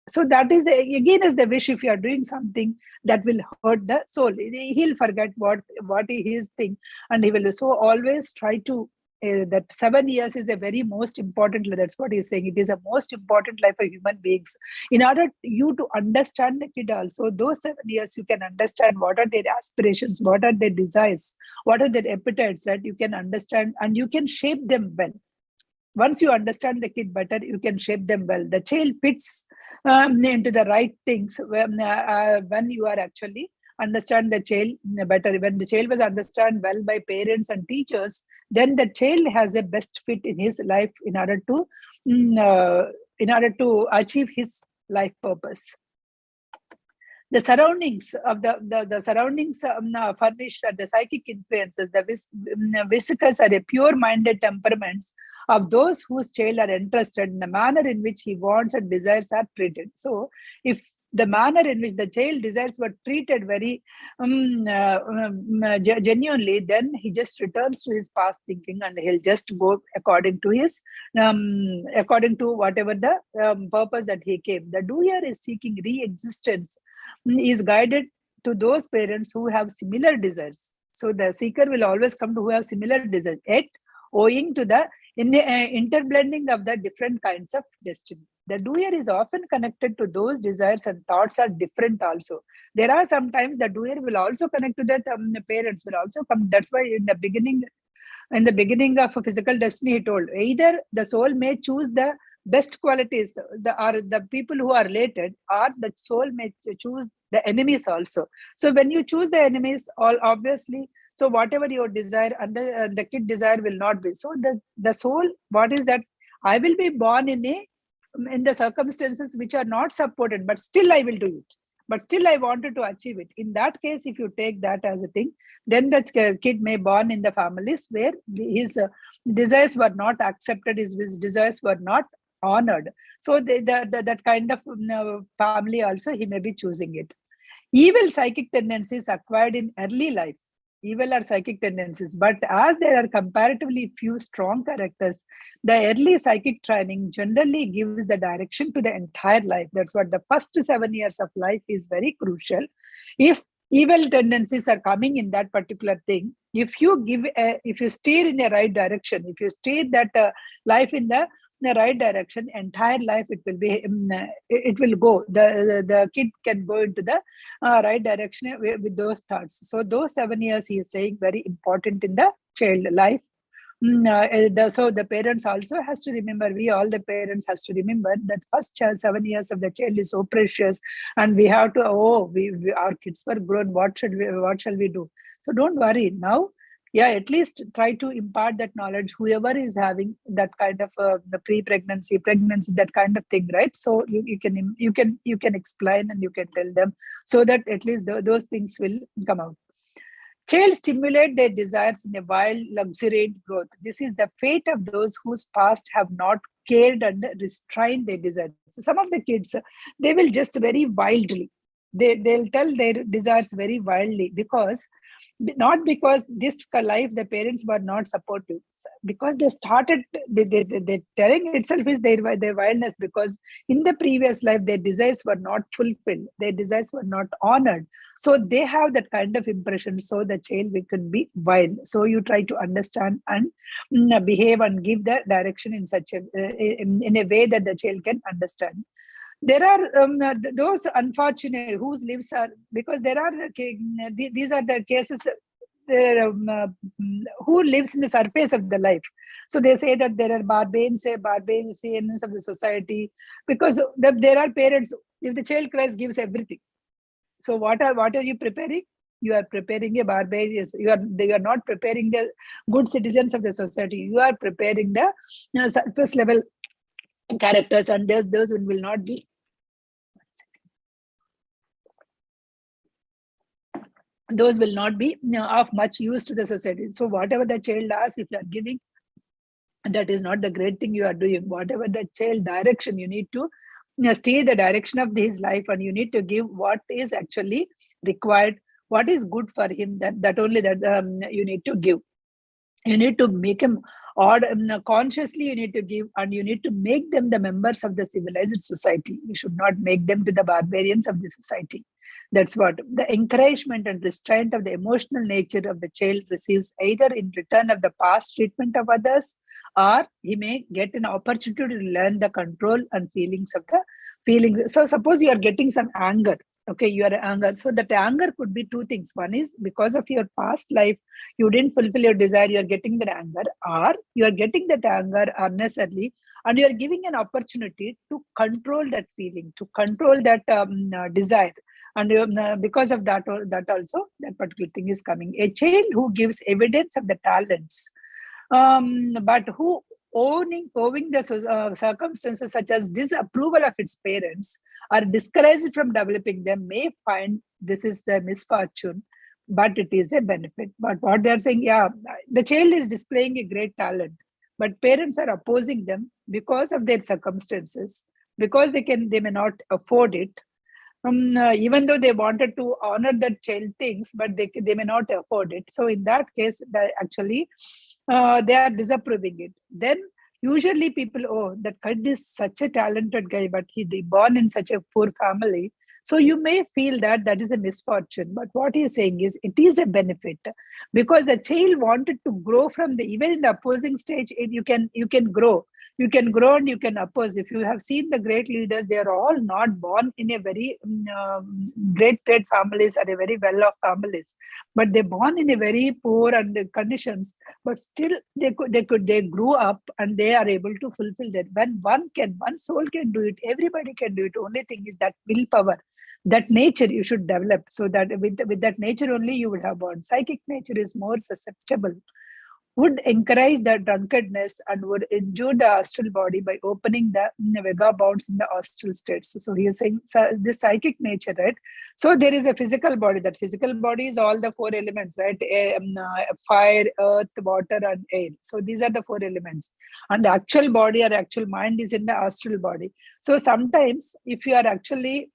So that is again is the wish. If you are doing something that will hurt the soul, he'll forget what his thing, and he will. So always try to that 7 years is a very most important. That's what he's saying. It is a most important life for human beings. In order you to understand the kid also, those 7 years you can understand what are their aspirations, what are their desires, what are their appetites. That you can understand and you can shape them well. Once you understand the kid better, you can shape them well. The child fits into the right things when you are actually understand the child better. When the child was understood well by parents and teachers, then the child has a best fit in his life in order to achieve his life purpose. The surroundings of the surroundings furnished the psychic influences. The visicous are a pure-minded temperaments of those whose child are interested in the manner in which he wants and desires are treated. So if the manner in which the child desires were treated very genuinely, then he just returns to his past thinking and he'll just go according to his according to whatever the purpose that he came. The doer is seeking re-existence, is guided to those parents who have similar desires. So the seeker will always come to who have similar desires, yet owing to the interblending of the different kinds of destiny. The doer is often connected to those desires and thoughts are different also. There are sometimes the doer will also connect to that, the parents will also come. That's why in the beginning of a physical destiny, he told either the soul may choose the best qualities, the people who are related, or the soul may choose the enemies also. So when you choose the enemies, all obviously, so whatever your desire and the kid desire will not be. So the soul, what is that? I will be born in the circumstances which are not supported, but still I will do it. But still I wanted to achieve it. In that case, if you take that as a thing, then the kid may born in the families where his desires were not accepted, his desires were not honored. So that kind of family also, he may be choosing it. Evil psychic tendencies acquired in early life. Evil are psychic tendencies, but as there are comparatively few strong characters, the early psychic training generally gives the direction to the entire life. That's what the first 7 years of life is very crucial. If evil tendencies are coming in that particular thing, if you steer in the right direction, if you steer that life in the right direction, entire life it will go. The kid can go into the right direction with those thoughts. So those 7 years, he is saying, very important in the child life. So the parents also has to remember, we all the parents has to remember that first 7 years of the child is so precious, and we have to, our kids were grown, what shall we do? So don't worry now. Yeah, at least try to impart that knowledge, whoever is having that kind of the pregnancy, that kind of thing, right? So you can explain and you can tell them, so that at least those things will come out. Child stimulate their desires in a wild, luxuriant growth. This is the fate of those whose past have not cared and restrained their desires. Some of the kids, they will just very wildly, they'll tell their desires very wildly, not because this life the parents were not supportive, because they started, they telling itself is their wildness, because in the previous life their desires were not fulfilled, their desires were not honored. So they have that kind of impression. So the child can be wild. So you try to understand and behave and give the direction in such in a way that the child can understand. There are those unfortunate whose lives are, because there are these are the cases who lives in the surface of the life. So they say that there are barbarians of the society, because there are parents, if the child cries, gives everything. So what are you preparing? You are preparing a barbarian. You are not preparing the good citizens of the society. You are preparing the surface level characters, and those will not be. Those will not be of much use to the society. So whatever the child asks, if you are giving, that is not the great thing you are doing. Whatever the child direction, you need to steer the direction of his life, and you need to give what is actually required, what is good for him. That only that you need to give. You need to make him consciously, you need to give, and you need to make them the members of the civilized society. You should not make them to the barbarians of the society. That's what the encouragement and restraint of the emotional nature of the child receives, either in return of the past treatment of others, or he may get an opportunity to learn the control and feelings of the feeling. So suppose you are getting some anger. Okay, you are anger. So that anger could be two things. One is because of your past life, you didn't fulfill your desire, you are getting that anger, or you are getting that anger unnecessarily, and you are giving an opportunity to control that feeling, to control that desire. And because of that also, that particular thing is coming. A child who gives evidence of the talents, but who owing the circumstances such as disapproval of its parents or discouraged from developing them, may find this is the misfortune, but it is a benefit. But what they are saying, yeah, the child is displaying a great talent, but parents are opposing them because of their circumstances, because they may not afford it. even though they wanted to honor that child things, but they may not afford it. So in that case, actually they are disapproving it. Then usually people, oh, that kid is such a talented guy, but he born in such a poor family. So you may feel that that is a misfortune, but what he is saying is it is a benefit, because the child wanted to grow from the, even in the opposing stage, you can grow. You can grow and you can oppose. If you have seen the great leaders, they are all not born in a very great families or a very well-off families, but they born in a very poor and conditions. But still, they grew up and they are able to fulfill that. When one soul can do it, everybody can do it. Only thing is that willpower, that nature you should develop, so that with that nature only you would have born. Psychic nature is more susceptible, would encourage the drunkenness, and would injure the astral body by opening the vega bounds in the astral states. So he is saying, so this psychic nature, right? So there is a physical body. That physical body is all the four elements, right? Fire, earth, water, and air. So these are the four elements. And the actual body or actual mind is in the astral body. So sometimes if you are actually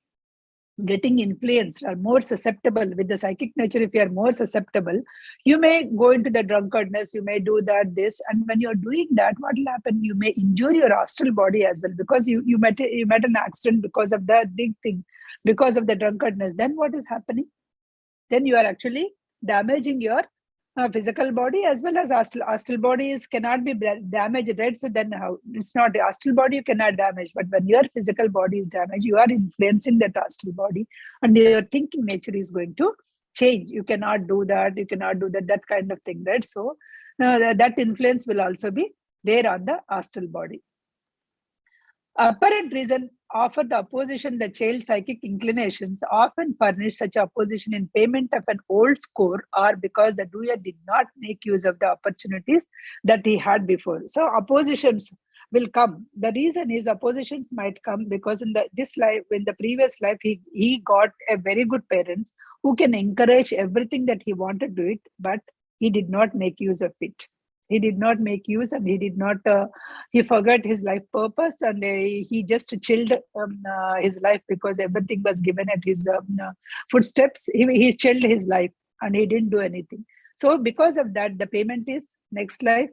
getting influenced or more susceptible with the psychic nature, if you are more susceptible, you may go into the drunkardness, you may do that, this, and when you're doing that, what will happen? You may injure your astral body as well, because you met an accident because of that big thing, because of the drunkardness. Then what is happening? Then you are actually damaging your physical body as well as astral bodies cannot be damaged, right? So then how? It's not the astral body you cannot damage, but when your physical body is damaged, you are influencing that astral body, and your thinking nature is going to change. You cannot do that, that kind of thing, right? So that influence will also be there on the astral body. Apparent reason offer the opposition, the child psychic inclinations often furnish such opposition in payment of an old score, or because the doer did not make use of the opportunities that he had before. So oppositions will come. The reason is oppositions might come because in this life, in the previous life, he got a very good parents who can encourage everything that he wanted to do it, but he did not make use of it. He did not make use, and he did not, he forgot his life purpose, and he just chilled his life because everything was given at his footsteps. He chilled his life and he didn't do anything. So because of that, the payment is next life.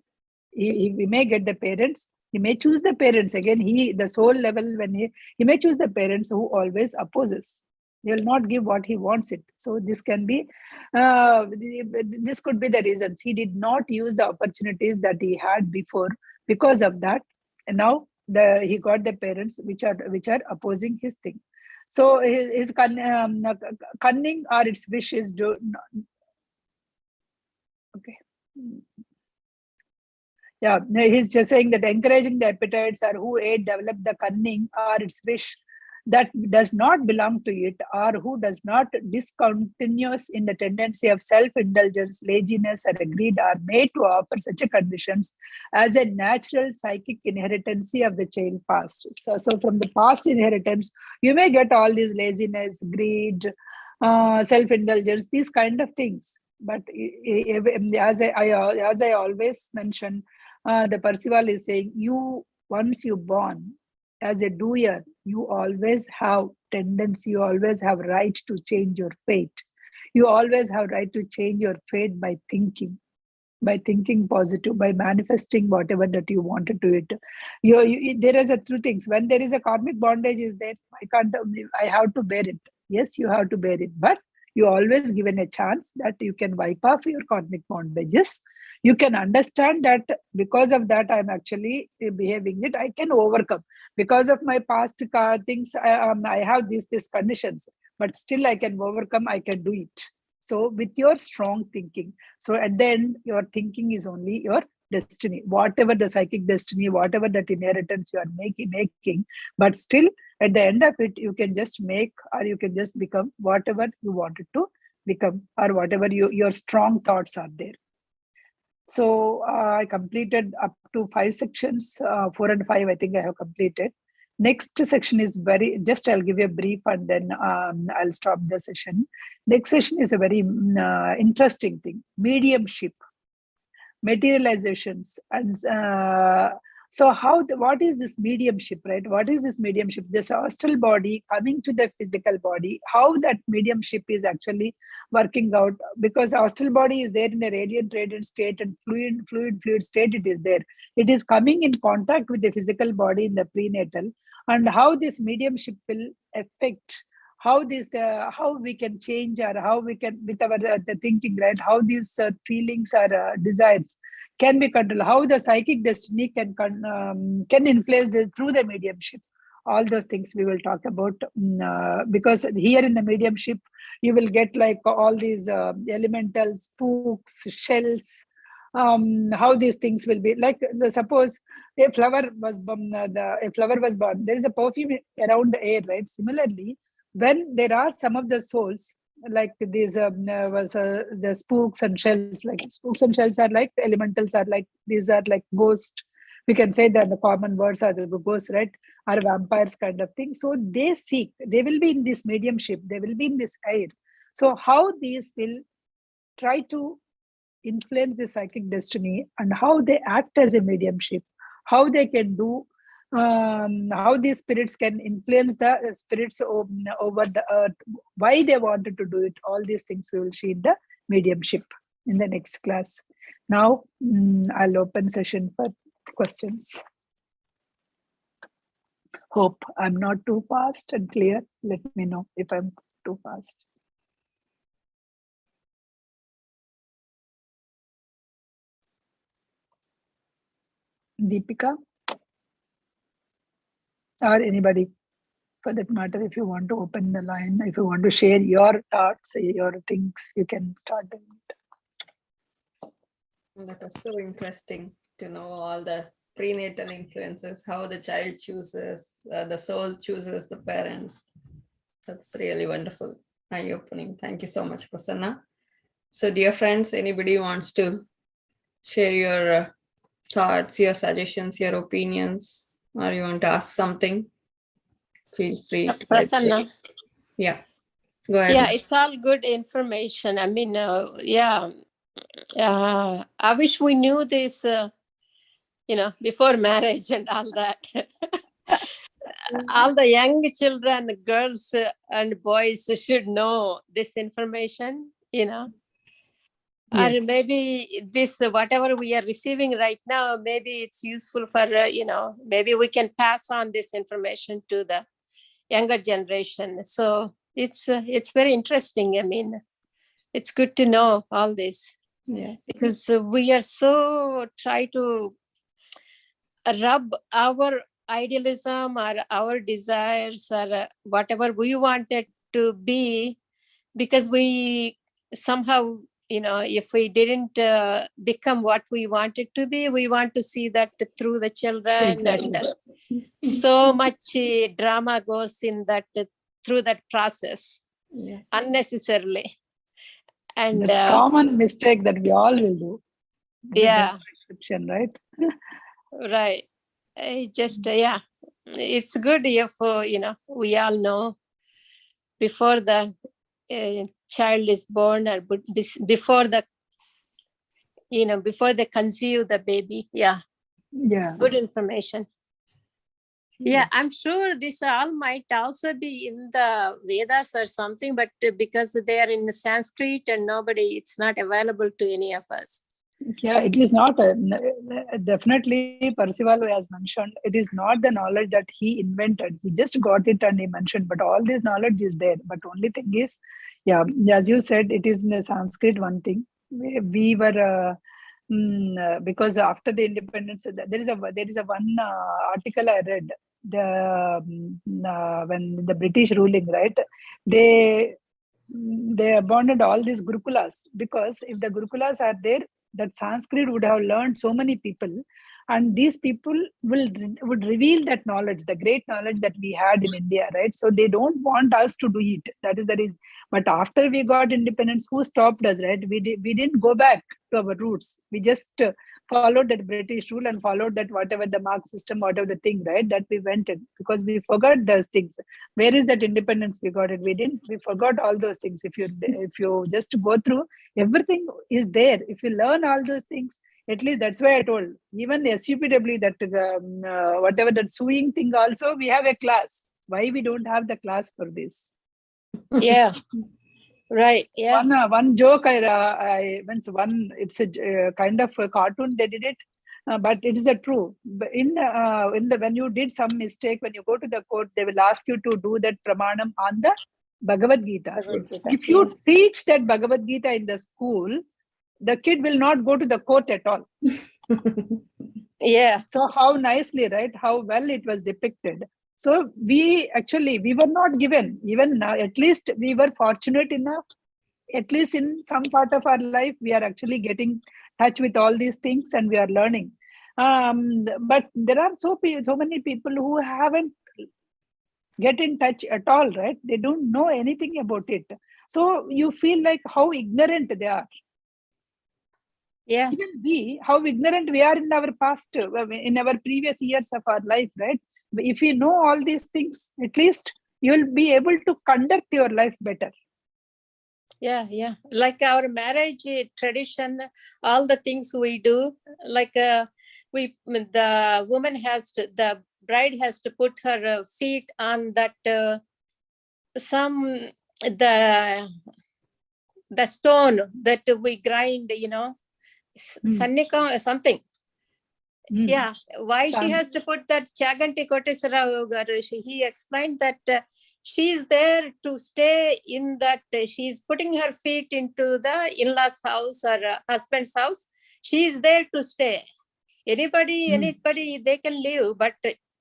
He may get the parents. He may choose the parents. Again, the soul level, when he may choose the parents who always opposes. He will not give what he wants it. So this can be, this could be the reasons. He did not use the opportunities that he had before. Because of that, and now he got the parents which are opposing his thing. So his cunning or its wish is okay. Yeah, he's just saying that encouraging the appetites or who aid develop the cunning or its wish that does not belong to it, or who does not discontinuous in the tendency of self-indulgence, laziness, or greed, are made to offer such a conditions as a natural psychic inheritance of the child past. So from the past inheritance, you may get all these laziness, greed, self-indulgence, these kind of things. But as I always mention, the Percival is saying, once you born as a doer, you always have tendency, you always have right to change your fate. You always have right to change your fate by thinking positive, by manifesting whatever that you wanted to it. There is two things. When there is a karmic bondage is there, I have to bear it. Yes, you have to bear it, but you always given a chance that you can wipe off your karmic bondages. You can understand that because of that I'm actually behaving it, I can overcome. Because of my past things, I have these conditions, but still I can overcome, I can do it. So with your strong thinking, so at the end, your thinking is only your destiny, whatever the psychic destiny, whatever that inheritance you are making, but still at the end of it, you can just make, or you can just become whatever you wanted to become, or whatever your strong thoughts are there. So I completed up to 5 sections, 4 and 5, I think I have completed. Next section is I'll give you a brief and then I'll stop the session. Next session is a very interesting thing, mediumship, materializations, and So what is this mediumship, right? What is this mediumship? This astral body coming to the physical body, how that mediumship is actually working out, because astral body is there in a radiant state and fluid state it is there. It is coming in contact with the physical body in the prenatal, and how this mediumship will affect how we can change, or how we can with our the thinking, right? How these feelings or desires can be controlled, how the psychic destiny can influence through the mediumship. All those things we will talk about, because here in the mediumship you will get like all these elementals, spooks, shells, how these things will be like. Suppose a flower was born, there is a perfume around the air, right? Similarly, when there are some of the souls, like these the spooks and shells, like spooks and shells are like elementals, are like these are like ghost, we can say that the common words are the ghosts, right? Are vampires kind of thing. So they will be in this mediumship, they will be in this air. So how these will try to influence the psychic destiny, and how they act as a mediumship, how they can do, how these spirits can influence the spirits over the earth, why they wanted to do it. All these things we will see in the mediumship in the next class. Now I'll open session for questions. Hope I'm not too fast and clear. Let me know if I'm too fast. Deepika? Or anybody for that matter, if you want to open the line, if you want to share your thoughts, your things, you can start doing it. That was so interesting to know all the prenatal influences, how the child chooses, the soul chooses the parents. That's really wonderful, eye-opening. Thank you so much, Prasanna. So dear friends, anybody wants to share your thoughts, your suggestions, your opinions, or you want to ask something, feel free. Prasanna. Yeah, go ahead. Yeah, it's all good information. I mean, I wish we knew this, before marriage and all that. All the young children, girls and boys should know this information, Yes. Or maybe this, whatever we are receiving right now, maybe it's useful for, maybe we can pass on this information to the younger generation. So it's very interesting. I mean, it's good to know all this. Yeah. Because we are so try to rub our idealism or our desires or whatever we wanted to be, because we somehow, if we didn't become what we wanted to be, we want to see that through the children. Exactly. And so much drama goes in that through that process, unnecessarily. And this common mistake that we all will do. Yeah. Exception, right? Right. It's good if, we all know before the child is born, or before they conceive the baby. Yeah. Good information. Yeah, I'm sure this all might also be in the Vedas or something, but because they are in Sanskrit and it's not available to any of us. Yeah, it is not definitely Percival has mentioned, it is not the knowledge that he invented. He just got it and he mentioned, but all this knowledge is there. But only thing is, as you said, it is in the Sanskrit one thing. We were because after the independence, there is a one article I read. When the British ruling, right, they abandoned all these gurukulas, because if the gurukulas are there, that Sanskrit would have learned so many people, and these people would reveal that knowledge, the great knowledge that we had in India, right? So they don't want us to do it. That is the reason. But after we got independence, who stopped us, right? We didn't go back to our roots. We just followed that British rule and followed that whatever the mark system, whatever the thing, right? That we went in, because we forgot those things. Where is that independence we got it? We forgot all those things. If you just go through, everything is there. If you learn all those things, At least that's why I told. Even the SUPW, that whatever that sewing thing also, we have a class. Why we don't have the class for this? Yeah. Right. Yeah. One joke I once one, it's a kind of a cartoon they did it, but it is a true. In the when you did some mistake, when you go to the court, they will ask you to do that pramanam on the Bhagavad Gita. If you teach that Bhagavad Gita in the school, the kid will not go to the court at all. Yeah. So how nicely, right? How well it was depicted. So we were not given, even now, at least we were fortunate enough, at least in some part of our life, we are actually getting touch with all these things and we are learning. But there are so many people who haven't get in touch at all, right? They don't know anything about it. So you feel like how ignorant they are. Yeah. Even how ignorant we are in our past, in our previous years of our life, right? If you know all these things, at least you'll be able to conduct your life better. Yeah, yeah. Like our marriage tradition, all the things we do, like the bride has to put her feet on that the stone that we grind, Sannika something. Yeah, why she has to put that Chaganti Kotesarao garu, he explained that she's there to stay in that, she's putting her feet into the in-laws house or husband's house. She's there to stay. Anybody, they can live, but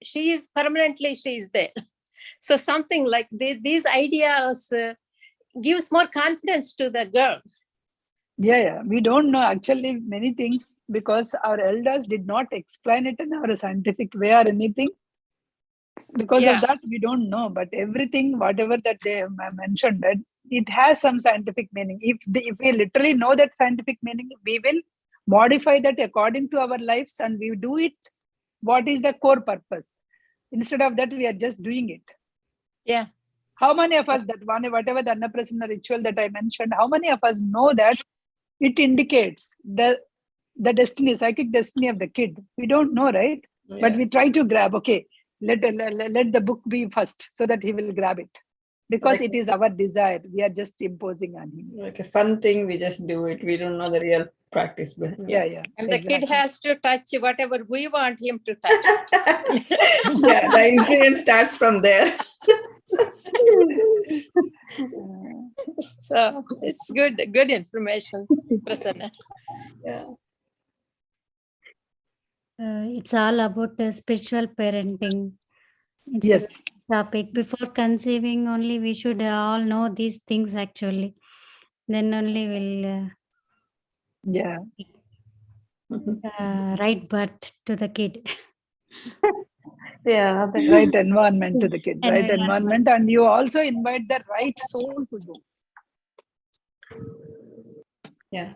she's there. So something like these ideas gives more confidence to the girl. Yeah, we don't know actually many things because our elders did not explain it in our scientific way or anything. Because of that, we don't know. But everything, whatever that they mentioned, it has some scientific meaning. If we literally know that scientific meaning, we will modify that according to our lives and we do it. What is the core purpose? Instead of that, we are just doing it. Yeah. How many of us, whatever the Anapanasati ritual that I mentioned, how many of us know that it indicates the destiny, psychic destiny of the kid? We don't know, right? Yeah. But we try to grab, okay, let the book be first so that he will grab it. Because it is our desire. We are just imposing on him. Like a fun thing, we just do it. We don't know the real practice. Yeah. And the kid has to touch whatever we want him to touch. Yeah, the influence starts from there. So it's good information, Prasanna. Yeah. It's all about spiritual parenting. It's yes. a topic. Before conceiving only, we should all know these things actually. Then only we'll right birth to the kid. Yeah, the right environment to the kid, right environment, and you also invite the right soul to do. Yeah,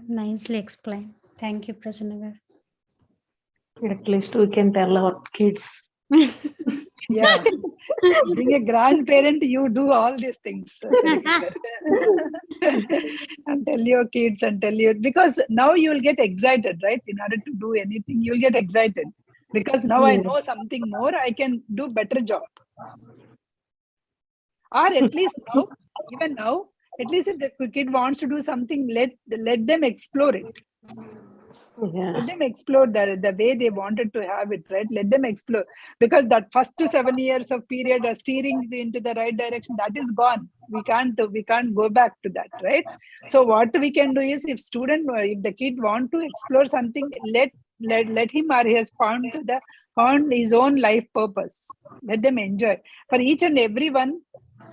nicely explained. Thank you, Prasanna. At least we can tell our kids. Yeah, being a grandparent, you do all these things. And tell your kids and tell you, because now you will get excited, right? In order to do anything, you will get excited. Because now I know something more, I can do better job. Or at least now, even now, at least if the kid wants to do something, let them explore it. Yeah. Let them explore the way they wanted to have it, right? Let them explore. Because that first 7 years of period of steering into the right direction, that is gone. We can't go back to that, right? So what we can do is, if the kid want to explore something, let him or he has found his own life purpose. Let them enjoy. For each and every one,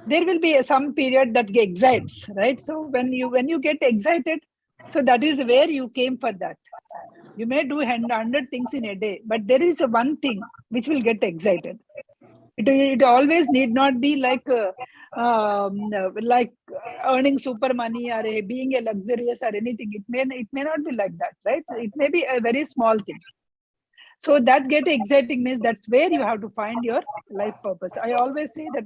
there will be some period that excites, right? So when you get excited, so that is where you came for that. You may do 100 things in a day, but there is one thing which will get excited. It always need not be like earning super money or being a luxurious or anything. It may not be like that, right? It may be a very small thing. So that get exciting means that's where you have to find your life purpose. I always say that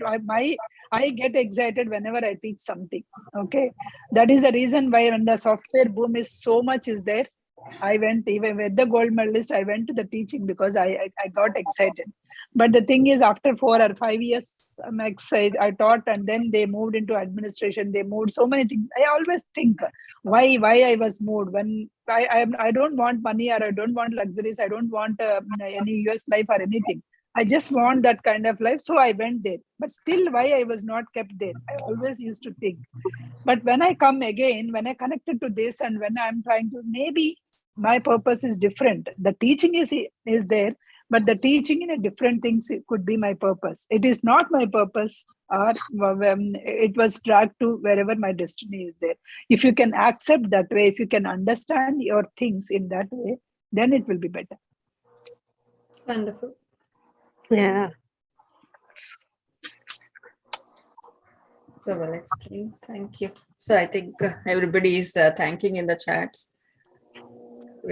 I get excited whenever I teach something. Okay, that is the reason why when the software boom is so much is there. I went, even with the gold medalist, I went to the teaching because I got excited. But the thing is, after 4 or 5 years, max, I taught, and then they moved into administration. They moved so many things. I always think why I was moved when I don't want money, or I don't want luxuries. I don't want any US life or anything. I just want that kind of life. So I went there. But still, why I was not kept there? I always used to think. But when I come again, when I connected to this, and when I'm trying to, maybe my purpose is different. The teaching is there, but the teaching in a different things could be my purpose. It is not my purpose, or it was dragged to wherever my destiny is there. If you can accept that way, if you can understand your things in that way, then it will be better. Wonderful. Yeah. So well explained. Thank you. So I think everybody is thanking in the chats.